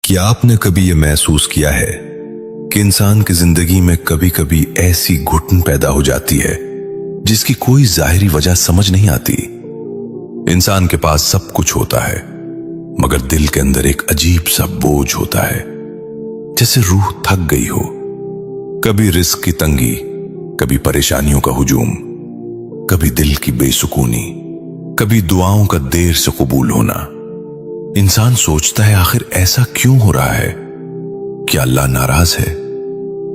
क्या आपने कभी ये महसूस किया है कि इंसान की जिंदगी में कभी कभी ऐसी घुटन पैदा हो जाती है जिसकी कोई जाहिरी वजह समझ नहीं आती। इंसान के पास सब कुछ होता है मगर दिल के अंदर एक अजीब सा बोझ होता है, जैसे रूह थक गई हो। कभी रिस्क की तंगी, कभी परेशानियों का हुजूम, कभी दिल की बेसुकूनी, कभी दुआओं का देर से कबूल होना। इंसान सोचता है आखिर ऐसा क्यों हो रहा है? क्या अल्लाह नाराज है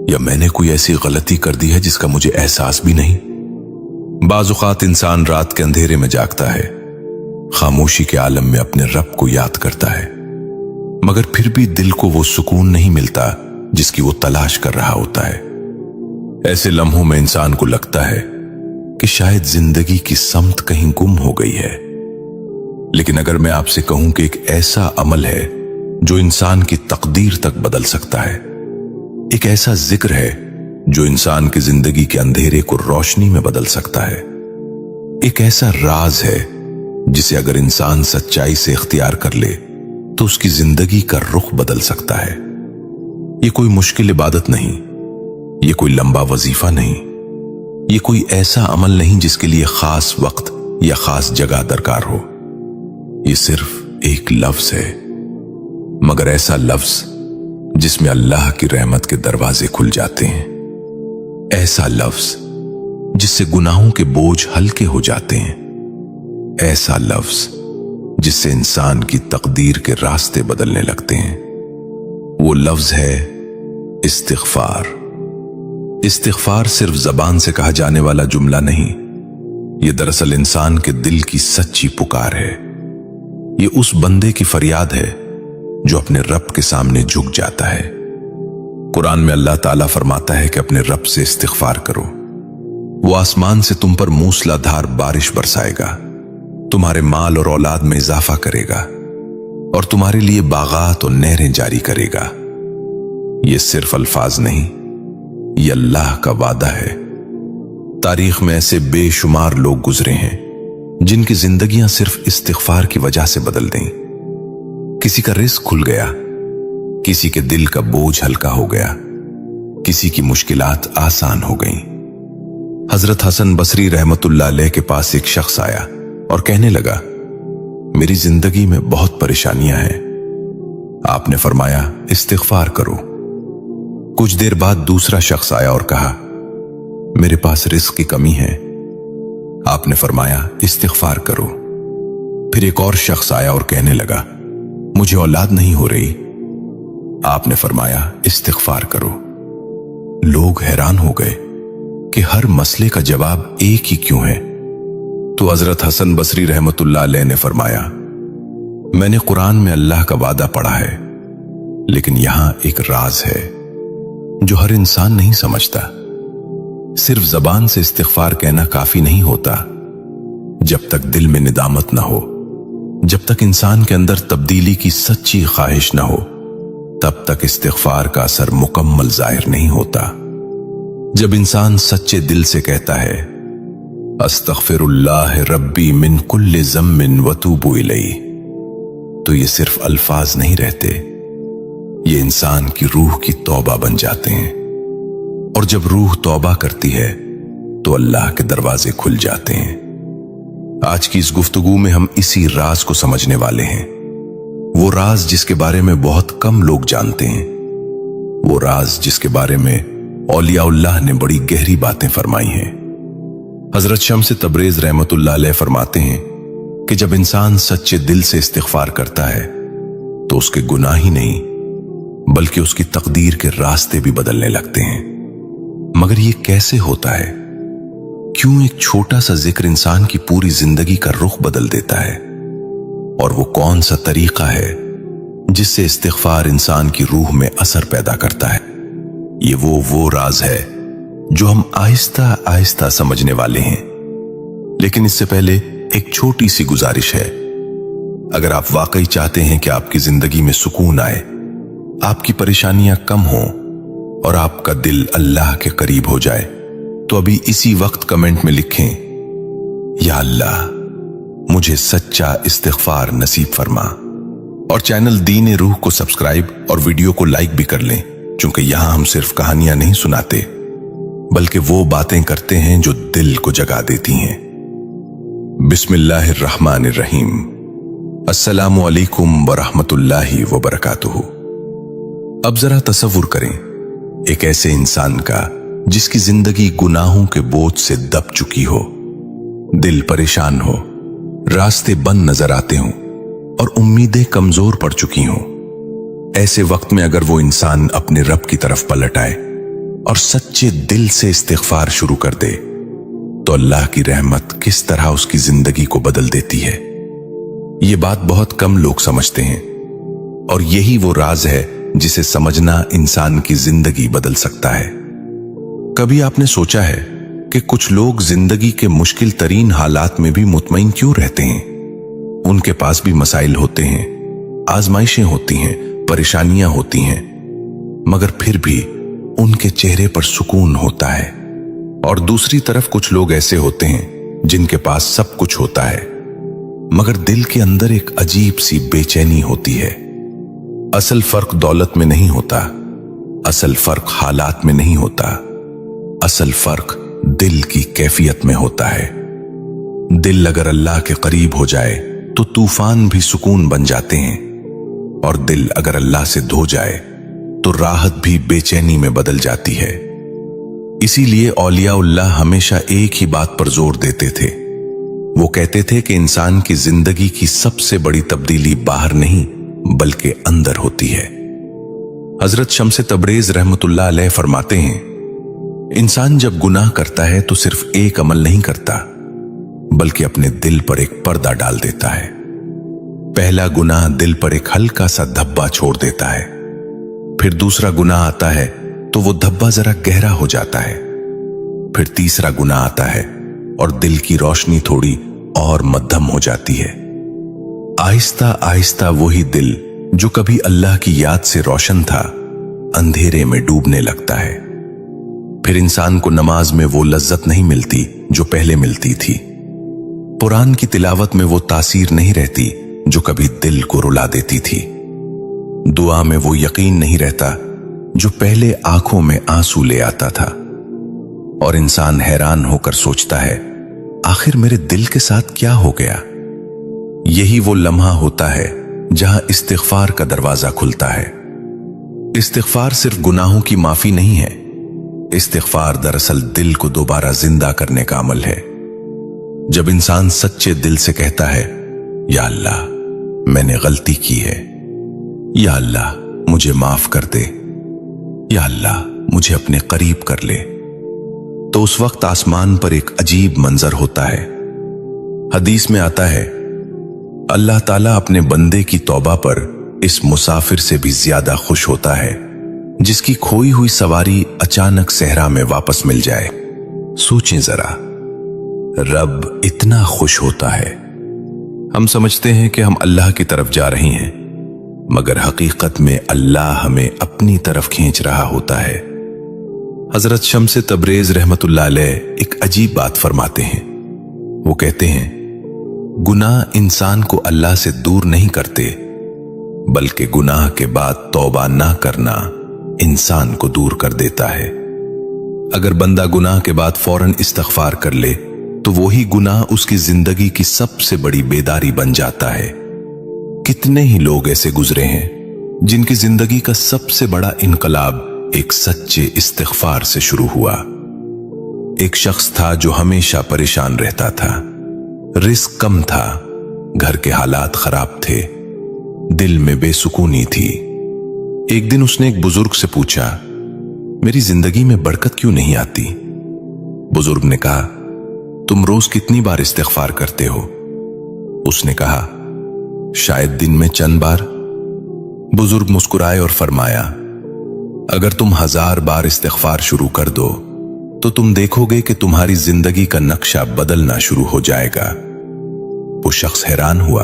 या मैंने कोई ऐसी गलती कर दी है जिसका मुझे एहसास भी नहीं? बाज़-औक़ात इंसान रात के अंधेरे में जागता है, खामोशी के आलम में अपने रब को याद करता है, मगर फिर भी दिल को वो सुकून नहीं मिलता जिसकी वो तलाश कर रहा होता है। ऐसे लम्हों में इंसान को लगता है कि शायद जिंदगी की समत कहीं गुम हो गई है। लेकिन अगर मैं आपसे कहूं कि एक ऐसा अमल है जो इंसान की तकदीर तक बदल सकता है, एक ऐसा जिक्र है जो इंसान की जिंदगी के अंधेरे को रोशनी में बदल सकता है, एक ऐसा राज है जिसे अगर इंसान सच्चाई से इख्तियार कर ले तो उसकी जिंदगी का रुख बदल सकता है। ये कोई मुश्किल इबादत नहीं, ये कोई लंबा वजीफा नहीं, ये कोई ऐसा अमल नहीं जिसके लिए खास वक्त या खास जगह दरकार हो। ये सिर्फ एक लफ्ज है, मगर ऐसा लफ्ज जिसमें अल्लाह की रहमत के दरवाजे खुल जाते हैं, ऐसा लफ्ज जिससे गुनाहों के बोझ हल्के हो जाते हैं, ऐसा लफ्ज जिससे इंसान की तकदीर के रास्ते बदलने लगते हैं। वो लफ्ज है इस्तिग़फ़ार। इस्तिग़फ़ार सिर्फ जबान से कहा जाने वाला जुमला नहीं, ये दरअसल इंसान के दिल की सच्ची पुकार है। ये उस बंदे की फरियाद है जो अपने रब के सामने झुक जाता है। कुरान में अल्लाह ताला फरमाता है कि अपने रब से इस्तिग़फ़ार करो, वो आसमान से तुम पर मूसलाधार बारिश बरसाएगा, तुम्हारे माल और औलाद में इजाफा करेगा और तुम्हारे लिए बागात और नहरें जारी करेगा। ये सिर्फ अल्फाज नहीं, ये अल्लाह का वादा है। तारीख में ऐसे बेशुमार लोग गुजरे हैं जिनकी जिंदगियां सिर्फ इस्तिग़फ़ार की वजह से बदल गईं। किसी का रिस्क खुल गया, किसी के दिल का बोझ हल्का हो गया, किसी की मुश्किलात आसान हो गईं। हजरत हसन बसरी रहमतुल्लाह अलैह के पास एक शख्स आया और कहने लगा, मेरी जिंदगी में बहुत परेशानियां हैं। आपने फरमाया इस्तिग़फ़ार करो। कुछ देर बाद दूसरा शख्स आया और कहा, मेरे पास रिस्क की कमी है। आपने फरमाया इस्तिग़फ़ार करो। फिर एक और शख्स आया और कहने लगा, मुझे औलाद नहीं हो रही। आपने फरमाया इस्तिग़फ़ार करो। लोग हैरान हो गए कि हर मसले का जवाब एक ही क्यों है। तो हजरत हसन बसरी रहमतुल्लाह अलैह ने फरमाया, मैंने कुरान में अल्लाह का वादा पढ़ा है, लेकिन यहां एक राज है जो हर इंसान नहीं समझता। सिर्फ जबान से इस्तिग़फ़ार कहना काफी नहीं होता। जब तक दिल में निदामत ना हो, जब तक इंसान के अंदर तब्दीली की सच्ची ख्वाहिश ना हो, तब तक इस्तिग़फ़ार का असर मुकम्मल जाहिर नहीं होता। जब इंसान सच्चे दिल से कहता है अस्तग़फ़िरुल्लाह रब्बी मिन कुल्लि ज़म्मिन व तूबू इलैहि, तो ये सिर्फ अल्फाज नहीं रहते, ये इंसान की रूह की तौबा बन जाते हैं। और जब रूह तौबा करती है तो अल्लाह के दरवाजे खुल जाते हैं। आज की इस गुफ्तगू में हम इसी राज को समझने वाले हैं, वो राज जिसके बारे में बहुत कम लोग जानते हैं, वो राज जिसके बारे में औलियाउल्लाह ने बड़ी गहरी बातें फरमाई हैं। हजरत शम्स तबरेज रहमतुल्लाह अलैह फरमाते हैं कि जब इंसान सच्चे दिल से इस्तिग़फ़ार करता है तो उसके गुनाह ही नहीं बल्कि उसकी तकदीर के रास्ते भी बदलने लगते हैं। मगर ये कैसे होता है? क्यों एक छोटा सा जिक्र इंसान की पूरी जिंदगी का रुख बदल देता है? और वो कौन सा तरीका है जिससे इस्तिग़फ़ार इंसान की रूह में असर पैदा करता है? ये वो राज है जो हम आहिस्ता आहिस्ता समझने वाले हैं। लेकिन इससे पहले एक छोटी सी गुजारिश है। अगर आप वाकई चाहते हैं कि आपकी जिंदगी में सुकून आए, आपकी परेशानियां कम हों और आपका दिल अल्लाह के करीब हो जाए, तो अभी इसी वक्त कमेंट में लिखें, या अल्लाह मुझे सच्चा इस्तिग़फ़ार नसीब फरमा और चैनल दीन रूह को सब्सक्राइब और वीडियो को लाइक भी कर लें, क्योंकि यहां हम सिर्फ कहानियां नहीं सुनाते बल्कि वो बातें करते हैं जो दिल को जगा देती हैं। बिस्मिल्लाहिर्रहमानिर्रहीम। अस्सलामु अलैकुम वरहमतुल्लाहि वबरकातुहू। अब जरा तसव्वुर करें एक ऐसे इंसान का जिसकी जिंदगी गुनाहों के बोझ से दब चुकी हो, दिल परेशान हो, रास्ते बंद नजर आते हों और उम्मीदें कमजोर पड़ चुकी हों। ऐसे वक्त में अगर वो इंसान अपने रब की तरफ पलट आए और सच्चे दिल से इस्तिग़फ़ार शुरू कर दे तो अल्लाह की रहमत किस तरह उसकी जिंदगी को बदल देती है, ये बात बहुत कम लोग समझते हैं। और यही वो राज है जिसे समझना इंसान की जिंदगी बदल सकता है। कभी आपने सोचा है कि कुछ लोग जिंदगी के मुश्किल तरीन हालात में भी मुतमईन क्यों रहते हैं? उनके पास भी मसाइल होते हैं, आजमाइशें होती हैं, परेशानियां होती हैं, मगर फिर भी उनके चेहरे पर सुकून होता है। और दूसरी तरफ कुछ लोग ऐसे होते हैं जिनके पास सब कुछ होता है, मगर दिल के अंदर एक अजीब सी बेचैनी होती है। असल फर्क दौलत में नहीं होता, असल फर्क हालात में नहीं होता, असल फर्क दिल की कैफियत में होता है। दिल अगर अल्लाह के करीब हो जाए तो तूफान भी सुकून बन जाते हैं, और दिल अगर अल्लाह से धो जाए तो राहत भी बेचैनी में बदल जाती है। इसीलिए औलियाउल्लाह हमेशा एक ही बात पर जोर देते थे। वो कहते थे कि इंसान की जिंदगी की सबसे बड़ी तब्दीली बाहर नहीं बल्कि अंदर होती है। हजरत शम्स तबरेज रहमतुल्लाह अलैह फरमाते हैं, इंसान जब गुनाह करता है तो सिर्फ एक अमल नहीं करता बल्कि अपने दिल पर एक पर्दा डाल देता है। पहला गुनाह दिल पर एक हल्का सा धब्बा छोड़ देता है, फिर दूसरा गुनाह आता है तो वो धब्बा जरा गहरा हो जाता है, फिर तीसरा गुनाह आता है और दिल की रोशनी थोड़ी और मध्यम हो जाती है। आहिस्ता आहिस्ता वही दिल जो कभी अल्लाह की याद से रोशन था अंधेरे में डूबने लगता है। फिर इंसान को नमाज में वो लज्जत नहीं मिलती जो पहले मिलती थी, कुरान की तिलावत में वो तासीर नहीं रहती जो कभी दिल को रुला देती थी, दुआ में वो यकीन नहीं रहता जो पहले आंखों में आंसू ले आता था। और इंसान हैरान होकर सोचता है, आखिर मेरे दिल के साथ क्या हो गया? यही वो लम्हा होता है जहां इस्तिग़फ़ार का दरवाजा खुलता है। इस्तिग़फ़ार सिर्फ गुनाहों की माफी नहीं है, इस्तिग़फ़ार दरअसल दिल को दोबारा जिंदा करने का अमल है। जब इंसान सच्चे दिल से कहता है, या अल्लाह मैंने गलती की है, या अल्लाह मुझे माफ कर दे, या अल्लाह मुझे अपने करीब कर ले, तो उस वक्त आसमान पर एक अजीब मंजर होता है। हदीस में आता है, अल्लाह ताला अपने बंदे की तौबा पर इस मुसाफिर से भी ज्यादा खुश होता है जिसकी खोई हुई सवारी अचानक सहरा में वापस मिल जाए। सोचें जरा, रब इतना खुश होता है। हम समझते हैं कि हम अल्लाह की तरफ जा रहे हैं, मगर हकीकत में अल्लाह हमें अपनी तरफ खींच रहा होता है। हजरत शम्स तबरेज रहमतुल्लाह अलैह एक अजीब बात फरमाते हैं। वो कहते हैं, गुनाह इंसान को अल्लाह से दूर नहीं करते बल्कि गुनाह के बाद तौबा ना करना इंसान को दूर कर देता है। अगर बंदा गुनाह के बाद फौरन इस्तिग़फ़ार कर ले तो वही गुनाह उसकी जिंदगी की सबसे बड़ी बेदारी बन जाता है। कितने ही लोग ऐसे गुजरे हैं जिनकी जिंदगी का सबसे बड़ा इनकलाब एक सच्चे इस्तिग़फ़ार से शुरू हुआ। एक शख्स था जो हमेशा परेशान रहता था, रिस्क कम था, घर के हालात खराब थे, दिल में बेसुकूनी थी। एक दिन उसने एक बुजुर्ग से पूछा, मेरी जिंदगी में बरकत क्यों नहीं आती? बुजुर्ग ने कहा, तुम रोज कितनी बार इस्तिग़फ़ार करते हो? उसने कहा, शायद दिन में चंद बार। बुजुर्ग मुस्कुराए और फरमाया, अगर तुम 1000 बार इस्तिग़फ़ार शुरू कर दो तो तुम देखोगे कि तुम्हारी जिंदगी का नक्शा बदलना शुरू हो जाएगा। वो शख्स हैरान हुआ,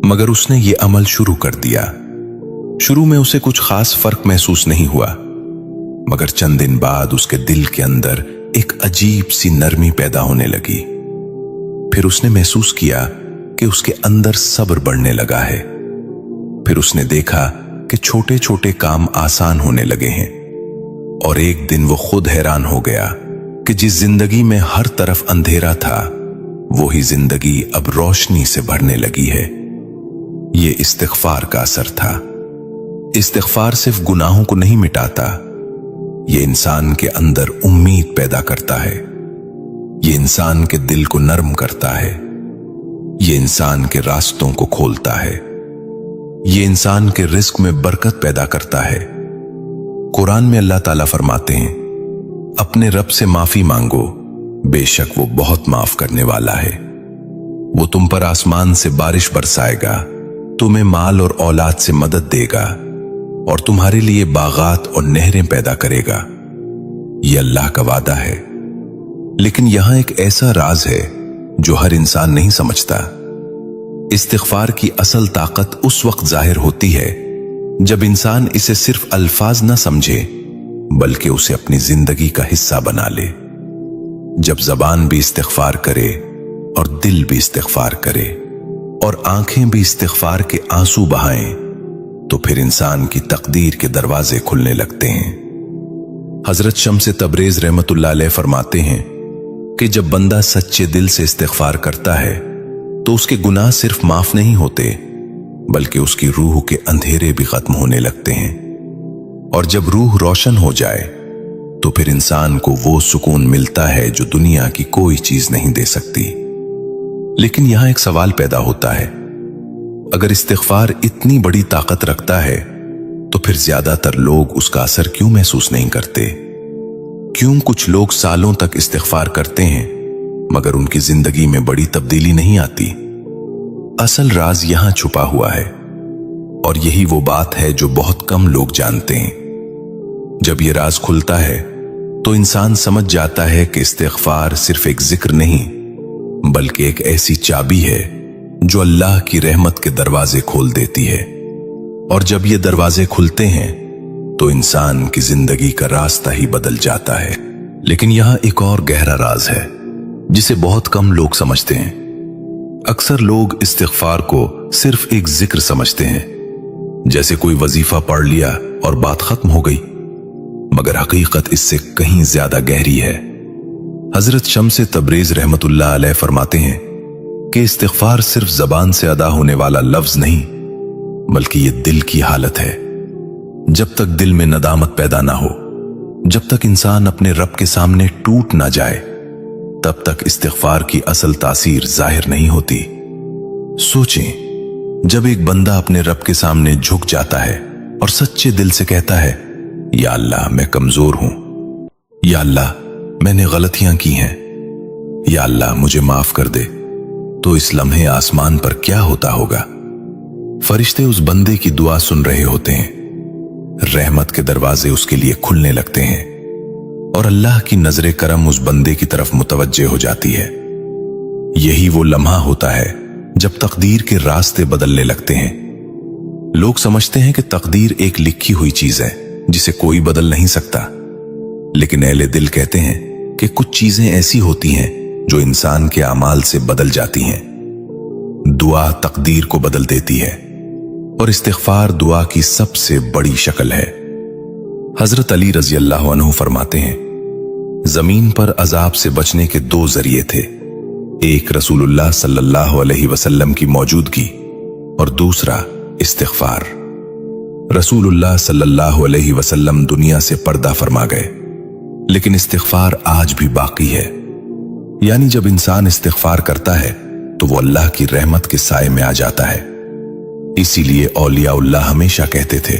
मगर उसने ये अमल शुरू कर दिया। शुरू में उसे कुछ खास फर्क महसूस नहीं हुआ, मगर चंद दिन बाद उसके दिल के अंदर एक अजीब सी नरमी पैदा होने लगी। फिर उसने महसूस किया कि उसके अंदर सब्र बढ़ने लगा है। फिर उसने देखा कि छोटे छोटे काम आसान होने लगे हैं, और एक दिन वो खुद हैरान हो गया कि जिस जिंदगी में हर तरफ अंधेरा था, वही जिंदगी अब रोशनी से भरने लगी है। ये इस्तिग़फ़ार का असर था। इस्तिग़फ़ार सिर्फ गुनाहों को नहीं मिटाता, ये इंसान के अंदर उम्मीद पैदा करता है, ये इंसान के दिल को नरम करता है, ये इंसान के रास्तों को खोलता है, ये इंसान के रिस्क में बरकत पैदा करता है। कुरान में अल्लाह ताला फरमाते हैं, अपने रब से माफी मांगो, बेशक वो बहुत माफ करने वाला है। वो तुम पर आसमान से बारिश बरसाएगा, तुम्हें माल और औलाद से मदद देगा, और तुम्हारे लिए बागात और नहरें पैदा करेगा। ये अल्लाह का वादा है। लेकिन यहां एक ऐसा राज है जो हर इंसान नहीं समझता। इस्तिग़फ़ार की असल ताकत उस वक्त जाहिर होती है जब इंसान इसे सिर्फ अल्फाज न समझे, बल्कि उसे अपनी जिंदगी का हिस्सा बना ले। जब जबान भी इस्तिग़फ़ार करे और दिल भी इस्तिग़फ़ार करे और आंखें भी इस्तिग़फ़ार के आंसू बहाएं, तो फिर इंसान की तकदीर के दरवाजे खुलने लगते हैं। हजरत शम्स तबरेज रहमतुल्लाह अलैह फरमाते हैं कि जब बंदा सच्चे दिल से इस्तिग़फ़ार करता है तो उसके गुनाह सिर्फ माफ नहीं होते, बल्कि उसकी रूह के अंधेरे भी खत्म होने लगते हैं। और जब रूह रोशन हो जाए तो फिर इंसान को वो सुकून मिलता है जो दुनिया की कोई चीज नहीं दे सकती। लेकिन यहां एक सवाल पैदा होता है, अगर इस्तिग़फ़ार इतनी बड़ी ताकत रखता है तो फिर ज्यादातर लोग उसका असर क्यों महसूस नहीं करते? क्यों कुछ लोग सालों तक इस्तिग़फ़ार करते हैं मगर उनकी जिंदगी में बड़ी तब्दीली नहीं आती? असल राज यहां छुपा हुआ है, और यही वो बात है जो बहुत कम लोग जानते हैं। जब ये राज खुलता है तो इंसान समझ जाता है कि इस्तिग़फ़ार सिर्फ एक जिक्र नहीं, बल्कि एक ऐसी चाबी है जो अल्लाह की रहमत के दरवाजे खोल देती है। और जब ये दरवाजे खुलते हैं तो इंसान की जिंदगी का रास्ता ही बदल जाता है। लेकिन यहां एक और गहरा राज है जिसे बहुत कम लोग समझते हैं। अक्सर लोग इस्तिग़फ़ार को सिर्फ एक जिक्र समझते हैं, जैसे कोई वजीफा पढ़ लिया और बात खत्म हो गई, मगर हकीकत इससे कहीं ज्यादा गहरी है। हजरत शम्स तबरेज रहमतुल्लाह अलैह फरमाते हैं कि इस्तिग़फ़ार सिर्फ जबान से अदा होने वाला लफ्ज नहीं, बल्कि ये दिल की हालत है। जब तक दिल में नदामत पैदा ना हो, जब तक इंसान अपने रब के सामने टूट ना जाए, तब तक इस्तिग़फ़ार की असल तासीर जाहिर नहीं होती। सोचें, जब एक बंदा अपने रब के सामने झुक जाता है और सच्चे दिल से कहता है, या अल्लाह मैं कमजोर हूं, या अल्लाह मैंने गलतियां की हैं, या अल्लाह मुझे माफ कर दे, तो इस लम्हे आसमान पर क्या होता होगा? फरिश्ते उस बंदे की दुआ सुन रहे होते हैं, रहमत के दरवाजे उसके लिए खुलने लगते हैं, और अल्लाह की नजरे करम उस बंदे की तरफ मुतवज्जे हो जाती है। यही वो लम्हा होता है जब तकदीर के रास्ते बदलने लगते हैं। लोग समझते हैं कि तकदीर एक लिखी हुई चीज है जिसे कोई बदल नहीं सकता, लेकिन अहले दिल कहते हैं कि कुछ चीजें ऐसी होती हैं जो इंसान के अमाल से बदल जाती हैं। दुआ तकदीर को बदल देती है, और इस्तिग़फ़ार दुआ की सबसे बड़ी शक्ल है। हजरत अली रज़ी अल्लाह अन्हु फरमाते हैं, जमीन पर अजाब से बचने के दो जरिए थे, एक रसूलुल्लाह सल्लल्लाहु अलैहि वसल्लम की मौजूदगी और दूसरा इस्तिग़फ़ार। रसूलुल्लाह सल्लल्लाहु अलैहि वसल्लम दुनिया से पर्दा फरमा गए, लेकिन इस्तिग़फ़ार आज भी बाकी है। यानी जब इंसान इस्तिग़फ़ार करता है तो वो अल्लाह की रहमत के साए में आ जाता है। इसीलिए औलियाउल्लाह हमेशा कहते थे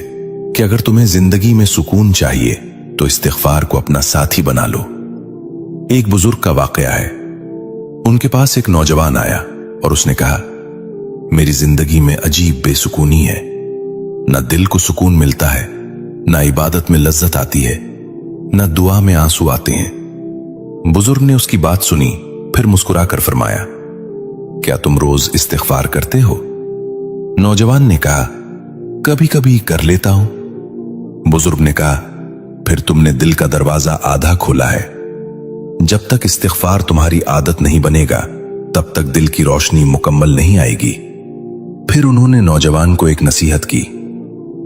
कि अगर तुम्हें जिंदगी में सुकून चाहिए तो इस्तिग़फ़ार को अपना साथी बना लो। एक बुजुर्ग का वाक़या है। उनके पास एक नौजवान आया और उसने कहा, मेरी जिंदगी में अजीब बेसुकूनी है, न दिल को सुकून मिलता है, न इबादत में लज्जत आती है, न दुआ में आंसू आते हैं। बुजुर्ग ने उसकी बात सुनी, फिर मुस्कुराकर फरमाया, क्या तुम रोज इस्तिग़फ़ार करते हो? नौजवान ने कहा, कभी कभी कर लेता हूं। बुजुर्ग ने कहा, फिर तुमने दिल का दरवाजा आधा खोला है। जब तक इस्तिग़फ़ार तुम्हारी आदत नहीं बनेगा, तब तक दिल की रोशनी मुकम्मल नहीं आएगी। फिर उन्होंने नौजवान को एक नसीहत की।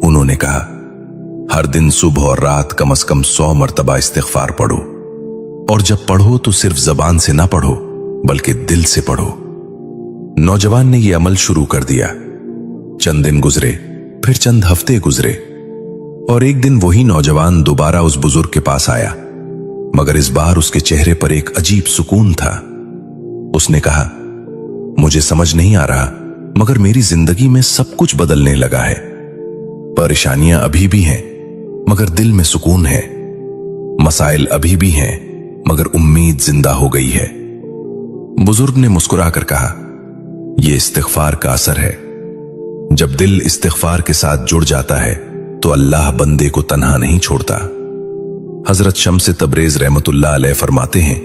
उन्होंने कहा, हर दिन सुबह और रात कम से कम 100 मर्तबा इस्तिग़फ़ार पढ़ो, और जब पढ़ो तो सिर्फ जबान से ना पढ़ो बल्कि दिल से पढ़ो। नौजवान ने यह अमल शुरू कर दिया। चंद दिन गुजरे, फिर चंद हफ्ते गुजरे, और एक दिन वही नौजवान दोबारा उस बुजुर्ग के पास आया, मगर इस बार उसके चेहरे पर एक अजीब सुकून था। उसने कहा, मुझे समझ नहीं आ रहा, मगर मेरी जिंदगी में सब कुछ बदलने लगा है। परेशानियां अभी भी हैं, मगर दिल में सुकून है। मसाइल अभी भी हैं, मगर उम्मीद जिंदा हो गई है। बुजुर्ग ने मुस्कुराकर कहा, यह इस्तिग़फ़ार का असर है। जब दिल इस्तिग़फ़ार के साथ जुड़ जाता है तो अल्लाह बंदे को तन्हा नहीं छोड़ता। हजरत शम्स तबरेज रहमतुल्लाह अलैह फरमाते हैं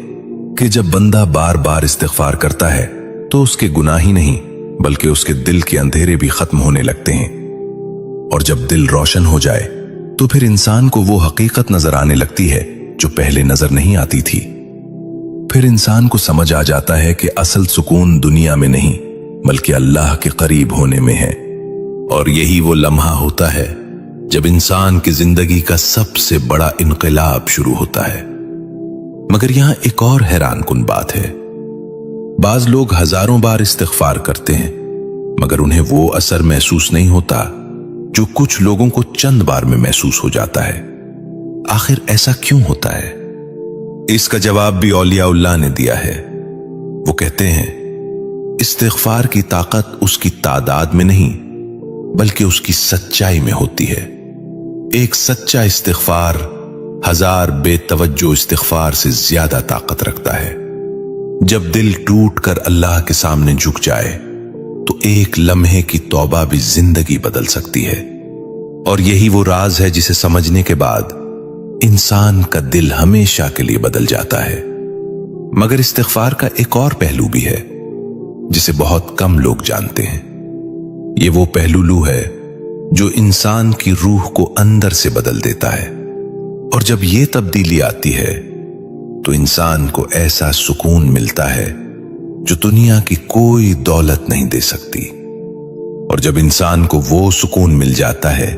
कि जब बंदा बार बार इस्तिग़फ़ार करता है तो उसके गुनाह ही नहीं बल्कि उसके दिल के अंधेरे भी खत्म होने लगते हैं। और जब दिल रोशन हो जाए तो फिर इंसान को वो हकीकत नजर आने लगती है जो पहले नजर नहीं आती थी। फिर इंसान को समझ आ जाता है कि असल सुकून दुनिया में नहीं बल्कि अल्लाह के करीब होने में है। और यही वो लम्हा होता है जब इंसान की जिंदगी का सबसे बड़ा इनकलाब शुरू होता है। मगर यहां एक और हैरानकुन बात है। बाज लोग हजारों बार इस्तिग़फ़ार करते हैं मगर उन्हें वो असर महसूस नहीं होता जो कुछ लोगों को चंद बार में महसूस हो जाता है। आखिर ऐसा क्यों होता है? इसका जवाब भी औलियाउल्लाह ने दिया है। वो कहते हैं, इस्तिग़फ़ार की ताकत उसकी तादाद में नहीं बल्कि उसकी सच्चाई में होती है। एक सच्चा इस्तिग़फ़ार 1000 बेतवज्जो इस्तिग़फ़ार से ज्यादा ताकत रखता है। जब दिल टूट कर अल्लाह के सामने झुक जाए तो एक लम्हे की तौबा भी जिंदगी बदल सकती है। और यही वो राज है जिसे समझने के बाद इंसान का दिल हमेशा के लिए बदल जाता है। मगर इस्तिग़फ़ार का एक और पहलू भी है जिसे बहुत कम लोग जानते हैं। ये वो पहलू है जो इंसान की रूह को अंदर से बदल देता है। और जब ये तब्दीली आती है तो इंसान को ऐसा सुकून मिलता है जो दुनिया की कोई दौलत नहीं दे सकती। और जब इंसान को वो सुकून मिल जाता है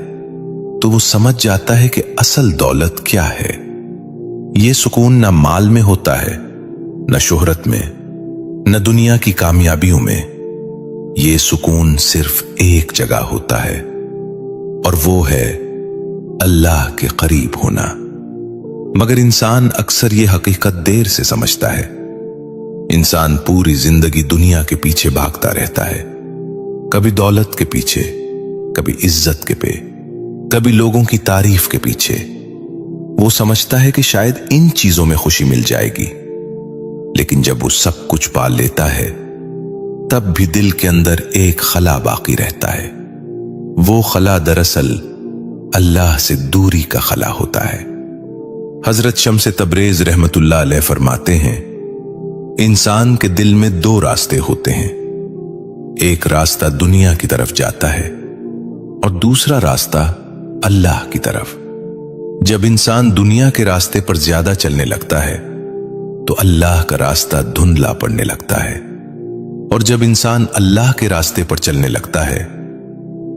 तो वो समझ जाता है कि असल दौलत क्या है। ये सुकून न माल में होता है, न शोहरत में, न दुनिया की कामयाबियों में। ये सुकून सिर्फ एक जगह होता है और वो है अल्लाह के करीब होना। मगर इंसान अक्सर ये हकीकत देर से समझता है। इंसान पूरी जिंदगी दुनिया के पीछे भागता रहता है, कभी दौलत के पीछे, कभी इज्जत के पे, कभी लोगों की तारीफ के पीछे। वो समझता है कि शायद इन चीजों में खुशी मिल जाएगी, लेकिन जब वो सब कुछ पा लेता है तब भी दिल के अंदर एक खला बाकी रहता है। वो खला दरअसल अल्लाह से दूरी का खला होता है। हजरत शम्स तबरेज रहमतुल्लाह अलैह फरमाते हैं, इंसान के दिल में 2 रास्ते होते हैं। एक रास्ता दुनिया की तरफ जाता है और दूसरा रास्ता अल्लाह की तरफ। जब इंसान दुनिया के रास्ते पर ज्यादा चलने लगता है तो अल्लाह का रास्ता धुंधला पड़ने लगता है, और जब इंसान अल्लाह के रास्ते पर चलने लगता है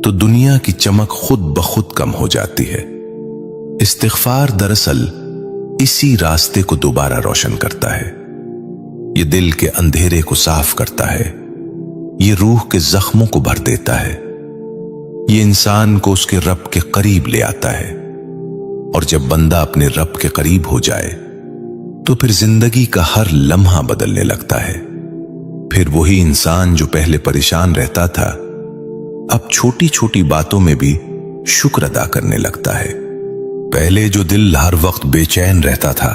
तो दुनिया की चमक खुद ब खुद कम हो जाती है। इस्तिग़फ़ार दरअसल इसी रास्ते को दोबारा रोशन करता है। ये दिल के अंधेरे को साफ करता है, ये रूह के जख्मों को भर देता है, ये इंसान को उसके रब के करीब ले आता है। और जब बंदा अपने रब के करीब हो जाए तो फिर जिंदगी का हर लम्हा बदलने लगता है। फिर वही इंसान जो पहले परेशान रहता था अब छोटी छोटी बातों में भी शुक्र अदा करने लगता है। पहले जो दिल हर वक्त बेचैन रहता था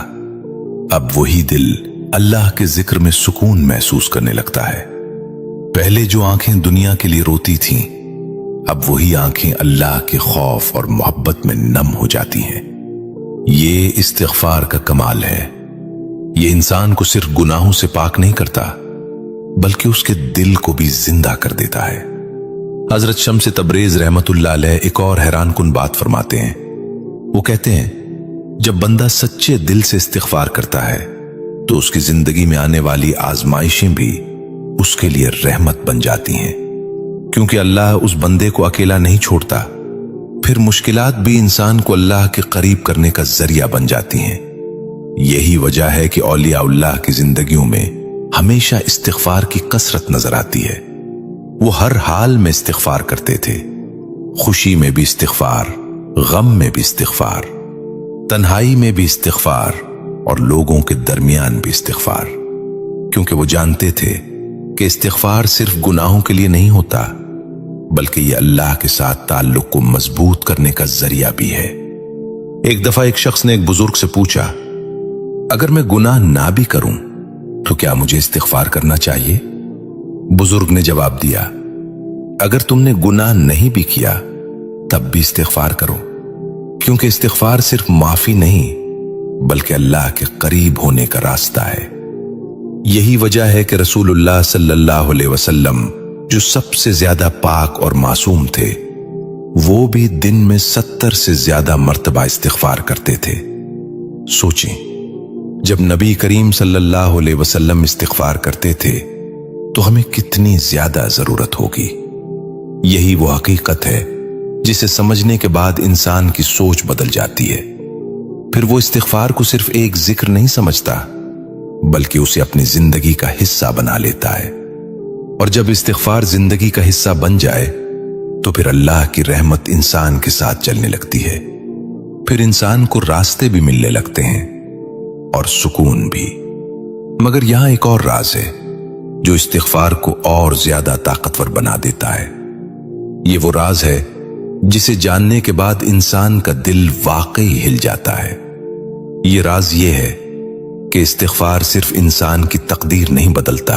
अब वही दिल अल्लाह के जिक्र में सुकून महसूस करने लगता है। पहले जो आंखें दुनिया के लिए रोती थीं अब वही आंखें अल्लाह के खौफ और मोहब्बत में नम हो जाती हैं। ये इस्तिग़फ़ार का कमाल है। ये इंसान को सिर्फ गुनाहों से पाक नहीं करता बल्कि उसके दिल को भी जिंदा कर देता है। हजरत शम्स तबरेज रहमतुल्लाह अलैह एक और हैरानकुन बात फरमाते हैं। वो कहते हैं, जब बंदा सच्चे दिल से इस्तिग़फ़ार करता है तो उसकी जिंदगी में आने वाली आजमाइशें भी उसके लिए रहमत बन जाती हैं। क्योंकि अल्लाह उस बंदे को अकेला नहीं छोड़ता। फिर मुश्किलात भी इंसान को अल्लाह के करीब करने का जरिया बन जाती हैं। यही वजह है कि औलिया-उल्लाह की जिंदगियों में हमेशा इस्तिग़फ़ार की कसरत नजर आती है। वो हर हाल में इस्तिग़फ़ार करते थे, खुशी में भी इस्तिग़फ़ार, गम में भी इस्तिग़फ़ार, तन्हाई में भी इस्तिग़फ़ार और लोगों के दरमियान भी इस्तिग़फ़ार, क्योंकि वो जानते थे कि इस्तिग़फ़ार सिर्फ गुनाहों के लिए नहीं होता, बल्कि ये अल्लाह के साथ ताल्लुक को मजबूत करने का जरिया भी है। एक दफा एक शख्स ने एक बुजुर्ग से पूछा, अगर मैं गुनाह ना भी करूं तो क्या मुझे इस्तिग़फ़ार करना चाहिए? बुजुर्ग ने जवाब दिया, अगर तुमने गुनाह नहीं भी किया तब भी इस्तिग़फ़ार करो, क्योंकि इस्तिग़फ़ार सिर्फ माफी नहीं बल्कि अल्लाह के करीब होने का रास्ता है। यही वजह है कि रसूलुल्लाह सल्लल्लाहु अलैहि वसल्लम, जो सबसे ज्यादा पाक और मासूम थे, वो भी दिन में 70 से ज्यादा मर्तबा इस्तिग़फ़ार करते थे। सोचें, जब नबी करीम सल्लल्लाहु अलैहि वसल्लम इस्तिग़फ़ार करते थे तो हमें कितनी ज्यादा जरूरत होगी। यही वो हकीकत है जिसे समझने के बाद इंसान की सोच बदल जाती है। फिर वो इस्तिग़फ़ार को सिर्फ एक जिक्र नहीं समझता, बल्कि उसे अपनी जिंदगी का हिस्सा बना लेता है। और जब इस्तिग़फ़ार जिंदगी का हिस्सा बन जाए तो फिर अल्लाह की रहमत इंसान के साथ चलने लगती है। फिर इंसान को रास्ते भी मिलने लगते हैं और सुकून भी। मगर यहां एक और राज है जो इस्तिग़फ़ार को और ज्यादा ताकतवर बना देता है। ये वो राज है जिसे जानने के बाद इंसान का दिल वाकई हिल जाता है। ये राज ये है कि इस्तिग़फ़ार सिर्फ इंसान की तकदीर नहीं बदलता,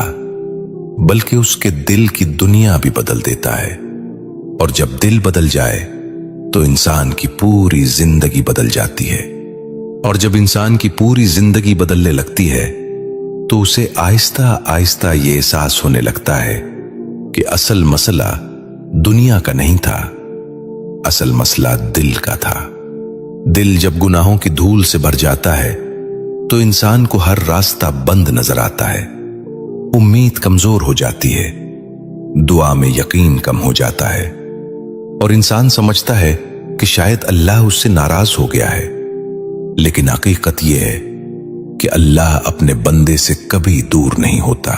बल्कि उसके दिल की दुनिया भी बदल देता है। और जब दिल बदल जाए तो इंसान की पूरी जिंदगी बदल जाती है। और जब इंसान की पूरी जिंदगी बदलने लगती है तो उसे आहिस्ता आहिस्ता ये एहसास होने लगता है कि असल मसला दुनिया का नहीं था, असल मसला दिल का था। दिल जब गुनाहों की धूल से भर जाता है तो इंसान को हर रास्ता बंद नजर आता है, उम्मीद कमजोर हो जाती है, दुआ में यकीन कम हो जाता है और इंसान समझता है कि शायद अल्लाह उससे नाराज हो गया है। लेकिन हकीकत यह है कि अल्लाह अपने बंदे से कभी दूर नहीं होता।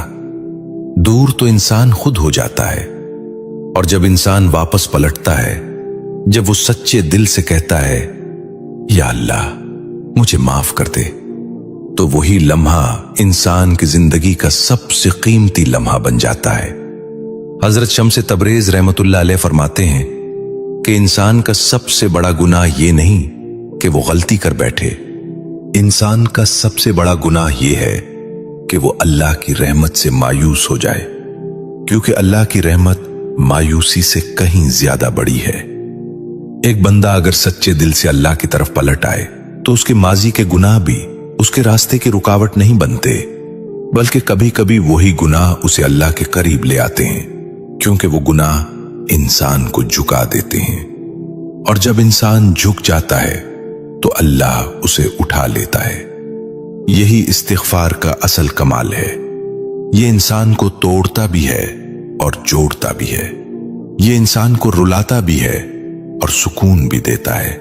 दूर तो इंसान खुद हो जाता है। और जब इंसान वापस पलटता है, जब वो सच्चे दिल से कहता है, या अल्लाह मुझे माफ कर दे, तो वही लम्हा इंसान की जिंदगी का सबसे कीमती लम्हा बन जाता है। हजरत शम्स तबरेज रहमतुल्लाह अलैह फरमाते हैं कि इंसान का सबसे बड़ा गुनाह ये नहीं कि वो गलती कर बैठे, इंसान का सबसे बड़ा गुनाह यह है कि वो अल्लाह की रहमत से मायूस हो जाए, क्योंकि अल्लाह की रहमत मायूसी से कहीं ज्यादा बड़ी है। एक बंदा अगर सच्चे दिल से अल्लाह की तरफ पलट आए तो उसके माजी के गुनाह भी उसके रास्ते की रुकावट नहीं बनते, बल्कि कभी कभी वही गुनाह उसे अल्लाह के करीब ले आते हैं, क्योंकि वो गुनाह इंसान को झुका देते हैं। और जब इंसान झुक जाता है तो अल्लाह उसे उठा लेता है। यही इस्तिग़फ़ार का असल कमाल है। ये इंसान को तोड़ता भी है और जोड़ता भी है। ये इंसान को रुलाता भी है और सुकून भी देता है।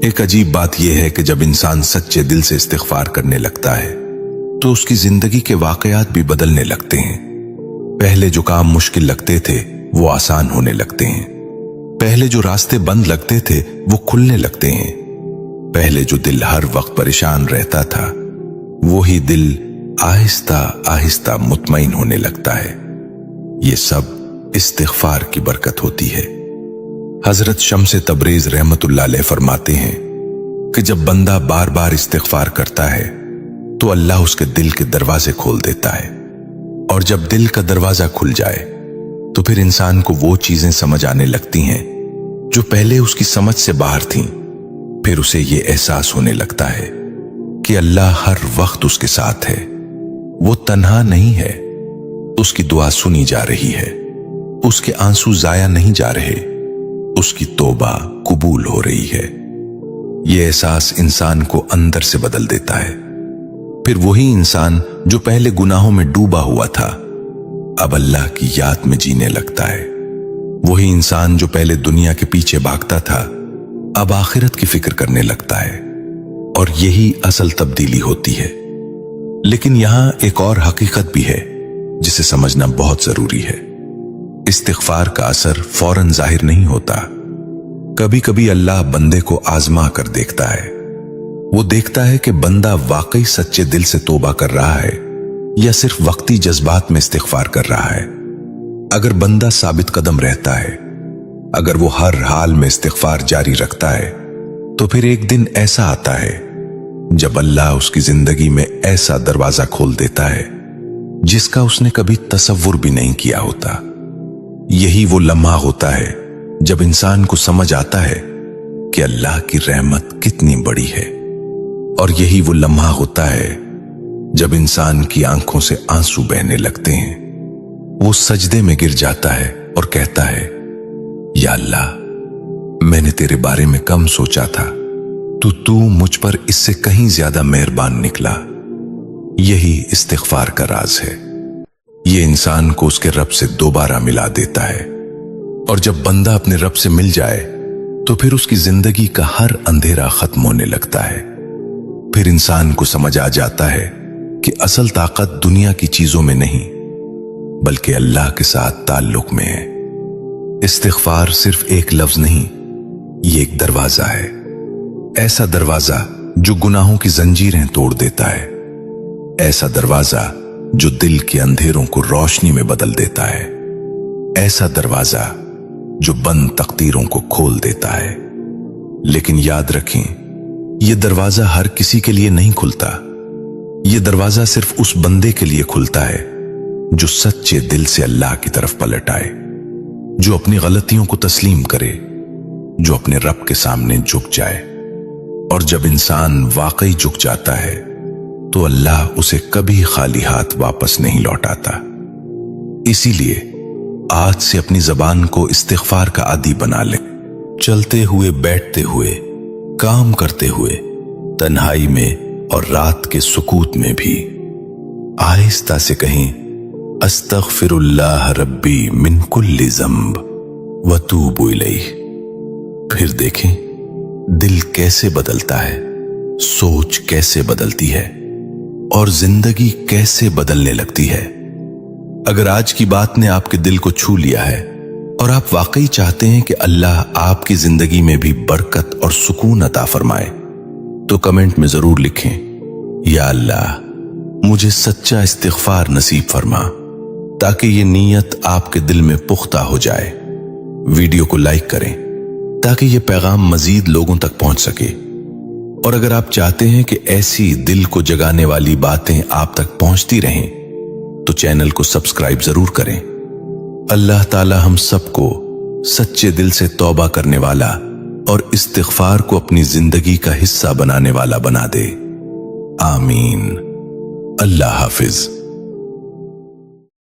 एक अजीब बात यह है कि जब इंसान सच्चे दिल से इस्तिग़फ़ार करने लगता है तो उसकी जिंदगी के वाकयात भी बदलने लगते हैं। पहले जो काम मुश्किल लगते थे वो आसान होने लगते हैं। पहले जो रास्ते बंद लगते थे वो खुलने लगते हैं। पहले जो दिल हर वक्त परेशान रहता था, वही दिल आहिस्ता आहिस्ता मुतमईन होने लगता है। ये सब इस्तिग़फ़ार की बरकत होती है। हजरत शम्स तबरेज रहमतुल्लाह अलैह फरमाते हैं कि जब बंदा बार बार इस्तिग़फ़ार करता है तो अल्लाह उसके दिल के दरवाजे खोल देता है। और जब दिल का दरवाजा खुल जाए तो फिर इंसान को वो चीजें समझ आने लगती हैं जो पहले उसकी समझ से बाहर थीं। फिर उसे ये एहसास होने लगता है कि अल्लाह हर वक्त उसके साथ है, वो तन्हा नहीं है, उसकी दुआ सुनी जा रही है, उसके आंसू जाया नहीं जा रहे, उसकी तौबा कबूल हो रही है। ये एहसास इंसान को अंदर से बदल देता है। फिर वही इंसान जो पहले गुनाहों में डूबा हुआ था अब अल्लाह की याद में जीने लगता है। वही इंसान जो पहले दुनिया के पीछे भागता था, अब आखिरत की फिक्र करने लगता है, और यही असल तब्दीली होती है। लेकिन यहां एक और हकीकत भी है जिसे समझना बहुत जरूरी है। इस्तिग़फ़ार का असर फौरन जाहिर नहीं होता। कभी कभी अल्लाह बंदे को आजमा कर देखता है। वो देखता है कि बंदा वाकई सच्चे दिल से तौबा कर रहा है या सिर्फ वक्ती जज्बात में इस्तिग़फ़ार कर रहा है। अगर बंदा साबित कदम रहता है, अगर वो हर हाल में इस्तिग़फ़ार जारी रखता है, तो फिर एक दिन ऐसा आता है जब अल्लाह उसकी जिंदगी में ऐसा दरवाजा खोल देता है जिसका उसने कभी तसव्वुर भी नहीं किया होता। यही वो लम्हा होता है जब इंसान को समझ आता है कि अल्लाह की रहमत कितनी बड़ी है, और यही वो लम्हा होता है जब इंसान की आंखों से आंसू बहने लगते हैं। वो सजदे में गिर जाता है और कहता है, या अल्लाह, मैंने तेरे बारे में कम सोचा था, तो तू मुझ पर इससे कहीं ज्यादा मेहरबान निकला। यही इस्तिग़फ़ार का राज है। ये इंसान को उसके रब से दोबारा मिला देता है, और जब बंदा अपने रब से मिल जाए तो फिर उसकी जिंदगी का हर अंधेरा खत्म होने लगता है। फिर इंसान को समझ आ जाता है कि असल ताकत दुनिया की चीजों में नहीं, बल्कि अल्लाह के साथ ताल्लुक में है। इस्तिग़फ़ार सिर्फ एक लफ्ज नहीं, ये एक दरवाजा है। ऐसा दरवाजा जो गुनाहों की जंजीरें तोड़ देता है, ऐसा दरवाजा जो दिल के अंधेरों को रोशनी में बदल देता है, ऐसा दरवाजा जो बंद तकदीरों को खोल देता है। लेकिन याद रखें, यह दरवाजा हर किसी के लिए नहीं खुलता। यह दरवाजा सिर्फ उस बंदे के लिए खुलता है जो सच्चे दिल से अल्लाह की तरफ पलट आए, जो अपनी गलतियों को तस्लीम करे, जो अपने रब के सामने झुक जाए। और जब इंसान वाकई झुक जाता है तो अल्लाह उसे कभी खाली हाथ वापस नहीं लौटाता। इसीलिए आज से अपनी जबान को इस्तिग़फ़ार का आदी बना ले। चलते हुए, बैठते हुए, काम करते हुए, तन्हाई में और रात के सुकूत में भी आहिस्ता से कहीं, अस्तग़फ़िरुल्लाह रब्बी मिन कुल्ली ज़ंब व तूबु इलैह। फिर देखें दिल कैसे बदलता है, सोच कैसे बदलती है, और जिंदगी कैसे बदलने लगती है। अगर आज की बात ने आपके दिल को छू लिया है और आप वाकई चाहते हैं कि अल्लाह आपकी जिंदगी में भी बरकत और सुकून अता फरमाए, तो कमेंट में जरूर लिखें, या अल्लाह, मुझे सच्चा इस्तिग़फ़ार नसीब फरमा, ताकि ये नीयत आपके दिल में पुख्ता हो जाए। वीडियो को लाइक करें ताकि ये पैगाम मजीद लोगों तक पहुंच सके। और अगर आप चाहते हैं कि ऐसी दिल को जगाने वाली बातें आप तक पहुंचती रहें, तो चैनल को सब्सक्राइब जरूर करें। अल्लाह ताला हम सबको सच्चे दिल से तौबा करने वाला और इस्तिग़फ़ार को अपनी जिंदगी का हिस्सा बनाने वाला बना दे। आमीन। अल्लाह हाफिज।